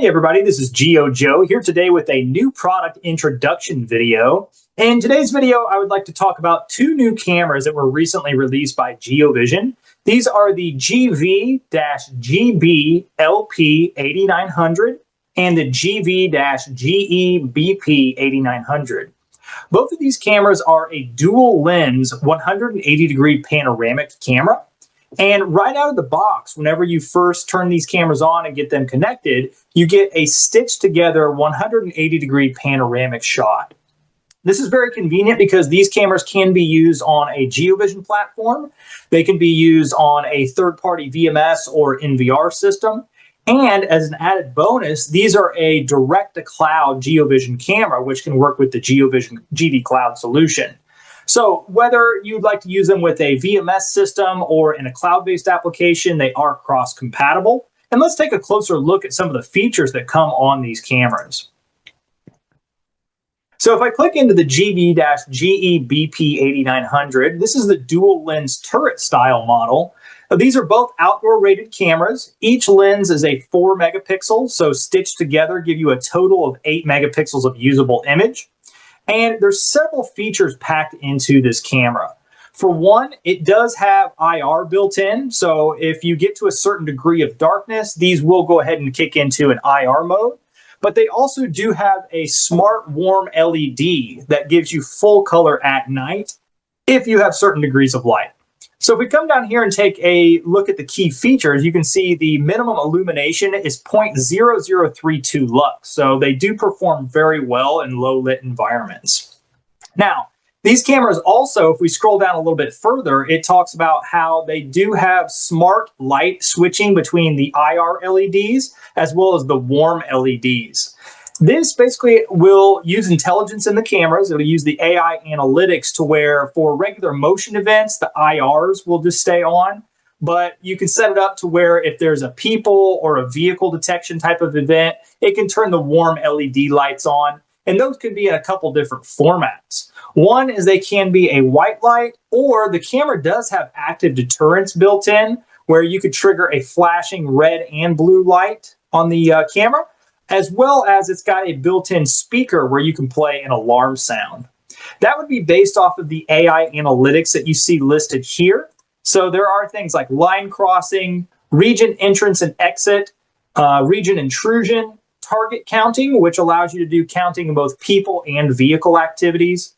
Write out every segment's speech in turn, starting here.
Hey everybody, this is Joe here today with a new product introduction video. In today's video, I would like to talk about two new cameras that were recently released by GeoVision. These are the GV-GBLP8900 and the GV-GEBP8900. Both of these cameras are a dual lens 180-degree panoramic camera. And right out of the box, whenever you first turn these cameras on and get them connected, you get a stitched together 180-degree panoramic shot. This is very convenient because these cameras can be used on a GeoVision platform. They can be used on a third-party VMS or NVR system. And as an added bonus, these are a direct-to-cloud GeoVision camera, which can work with the GeoVision GD Cloud solution. So whether you'd like to use them with a VMS system or in a cloud-based application, they are cross-compatible. And let's take a closer look at some of the features that come on these cameras. So if I click into the GV-GEBP8900, this is the dual lens turret style model. Now, these are both outdoor rated cameras. Each lens is a 4 megapixel, so stitched together give you a total of 8 megapixels of usable image. And there's several features packed into this camera. For one, it does have IR built in. So if you get to a certain degree of darkness, these will go ahead and kick into an IR mode. But they also do have a smart warm LED that gives you full color at night if you have certain degrees of light. So if we come down here and take a look at the key features, you can see the minimum illumination is 0.0032 lux. So they do perform very well in low lit environments. Now, these cameras also, if we scroll down a little bit further, it talks about how they do have smart light switching between the IR LEDs as well as the warm LEDs. This basically will use intelligence in the cameras. It'll use the AI analytics to where for regular motion events, the IRs will just stay on. But you can set it up to where if there's a people or a vehicle detection type of event, it can turn the warm LED lights on. And those can be in a couple different formats. One is they can be a white light, or the camera does have active deterrence built in, where you could trigger a flashing red and blue light on the camera, as well as it's got a built-in speaker where you can play an alarm sound. That would be based off of the AI analytics that you see listed here. So there are things like line crossing, region entrance and exit, region intrusion, target counting, which allows you to do counting of both people and vehicle activities,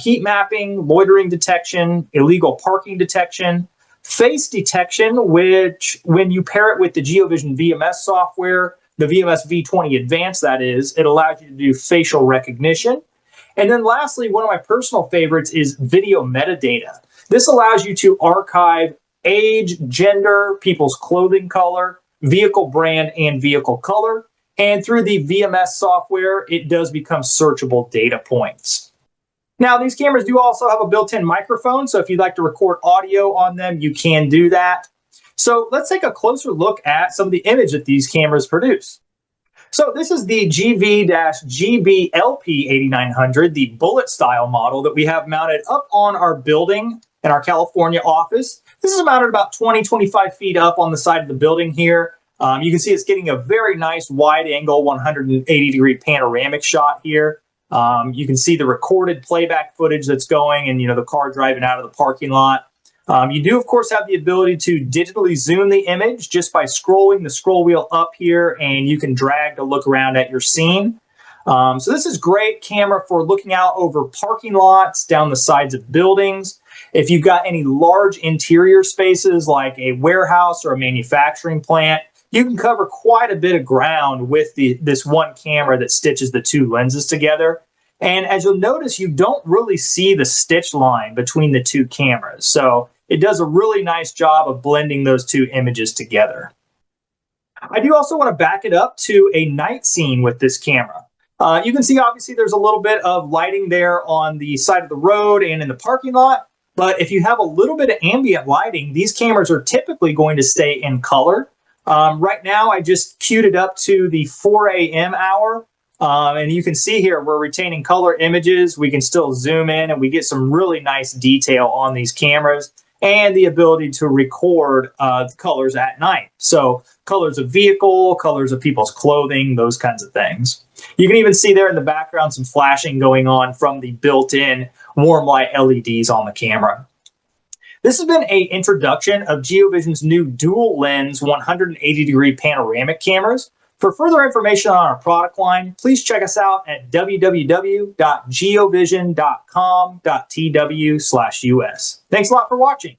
heat mapping, loitering detection, illegal parking detection, face detection, which when you pair it with the GeoVision VMS software, the VMS V20 Advanced, that is, it allows you to do facial recognition. And then lastly, one of my personal favorites is video metadata. This allows you to archive age, gender, people's clothing color, vehicle brand, and vehicle color. And through the VMS software, it does become searchable data points. Now, these cameras do also have a built-in microphone, so if you'd like to record audio on them, you can do that. So let's take a closer look at some of the image that these cameras produce. So this is the GV-GBLP8900, the bullet style model that we have mounted up on our building in our California office. This is mounted about 20-25 feet up on the side of the building here. You can see it's getting a very nice wide angle 180-degree panoramic shot here. You can see the recorded playback footage that's going and, the car driving out of the parking lot. You do, of course, have the ability to digitally zoom the image just by scrolling the scroll wheel up here, and you can drag to look around at your scene. So this is great camera for looking out over parking lots, down the sides of buildings. If you've got any large interior spaces like a warehouse or a manufacturing plant, you can cover quite a bit of ground with this one camera that stitches the two lenses together. And as you'll notice, you don't really see the stitch line between the two cameras. So it does a really nice job of blending those two images together. I do also want to back it up to a night scene with this camera. You can see, obviously, there's a little bit of lighting there on the side of the road and in the parking lot. But if you have a little bit of ambient lighting, these cameras are typically going to stay in color. Right now, I just queued it up to the 4 a.m. hour. And you can see here, we're retaining color images. We can still zoom in and we get some really nice detail on these cameras. and the ability to record colors at night. So colors of vehicle, colors of people's clothing, those kinds of things. You can even see there in the background some flashing going on from the built-in warm light LEDs on the camera. This has been an introduction of GeoVision's new dual lens 180-degree panoramic cameras. For further information on our product line, please check us out at www.geovision.com.tw/US. Thanks a lot for watching.